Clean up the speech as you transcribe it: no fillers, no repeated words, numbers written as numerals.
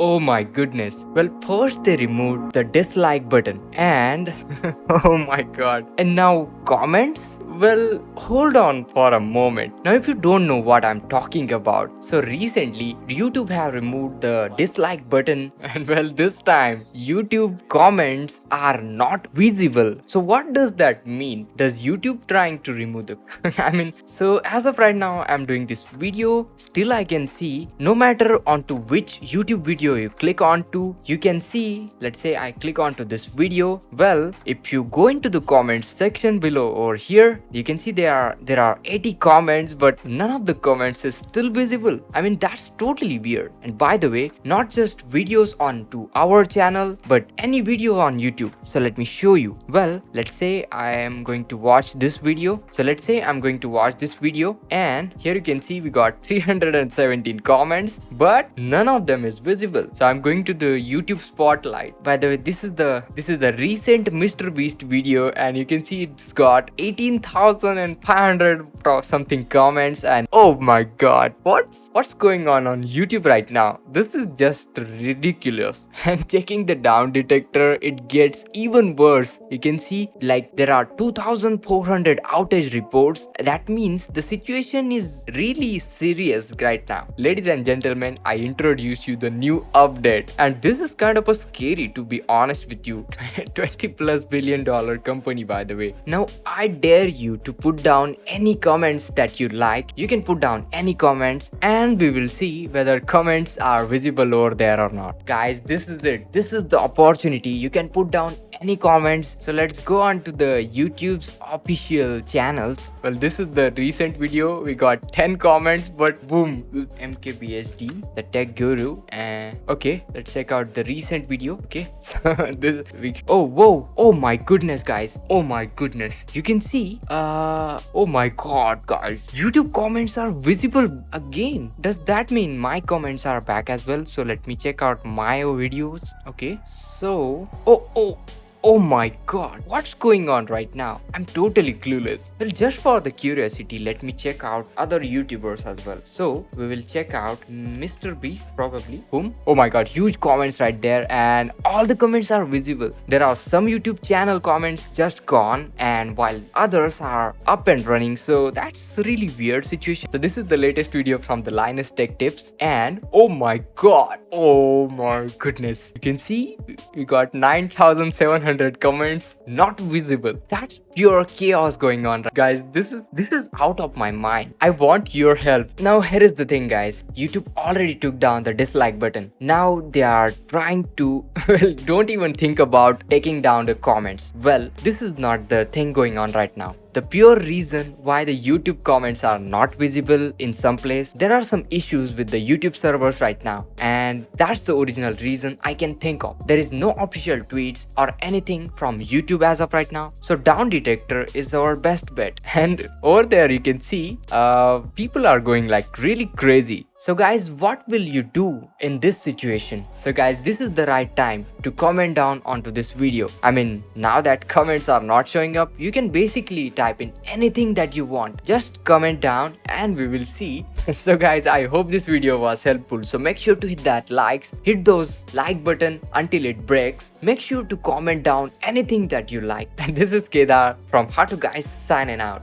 Oh my goodness. Well, first they removed the dislike button and oh my god. And now comments? Well, hold on for a moment. Now, if you don't know what I'm talking about, so recently YouTube have removed the dislike button, and well, this time YouTube comments are not visible. So, what does that mean? Does YouTube trying to remove the so as of right now, I'm doing this video. Still, I can see no matter onto which YouTube video you click onto, you can see, let's say I click onto this video. Well, if you go into the comments section below over here, you can see there are 80 comments, but none of the comments is still visible. That's totally weird. And by the way, not just videos onto our channel, but any video on YouTube. So let me show you. Well, let's say I am going to watch this video. So let's say I'm going to watch this video, and here you can see we got 317 comments, but none of them is visible. So I'm going to the YouTube spotlight. By the way, this is the recent Mr. Beast video, and you can see it's got 18,500 something comments. And oh my god, what's going on YouTube right now? This is just ridiculous. And checking the down detector, it gets even worse. You can see like there are 2,400 outage reports. That means the situation is really serious right now. Ladies and gentlemen, I introduce you the new update, and this is kind of a scary, to be honest with you. 20 plus billion dollar company, by the way. Now I dare you to put down any comments that you like. You can put down any comments, and we will see whether comments are visible over there or not. Guys, this is it. This is the opportunity. You can put down any comments. So let's go on to the YouTube's official channels. Well, this is the recent video. We got 10 comments, but boom, MKBHD, the tech guru. And okay, let's check out the recent video. Okay, so oh my goodness, guys. Oh my goodness, you can see oh my god, guys, YouTube comments are visible again. Does that mean my comments are back as well? So let me check out my videos. Okay, so oh my god, what's going on right now? I'm totally clueless. Well, just for the curiosity, let me check out other YouTubers as well. So we will check out Mr. Beast, probably. Whom? Oh my god, huge comments right there, and all the comments are visible. There are some YouTube channel comments just gone, and while others are up and running. So that's a really weird situation. So this is the latest video from the Linus Tech Tips, and oh my god, oh my goodness, you can see we got 9,700 comments not visible. That's pure chaos going on, guys. This is out of my mind. I want your help. Now here is the thing, guys. YouTube already took down the dislike button. Now they are trying to well, don't even think about taking down the comments. Well, this is not the thing going on right now. The pure reason why the YouTube comments are not visible in some place, there are some issues with the YouTube servers right now, and that's the original reason I can think of. There is no official tweets or anything from YouTube as of right now, so down detector is our best bet. And over there you can see people are going like really crazy. So guys, what will you do in this situation? So guys, this is the right time to comment down onto this video. Now that comments are not showing up, you can basically type in anything that you want. Just comment down and we will see. So guys, I hope this video was helpful. So make sure to hit that likes, hit those like button until it breaks. Make sure to comment down anything that you like. And this is Kedar from How to Guys signing out.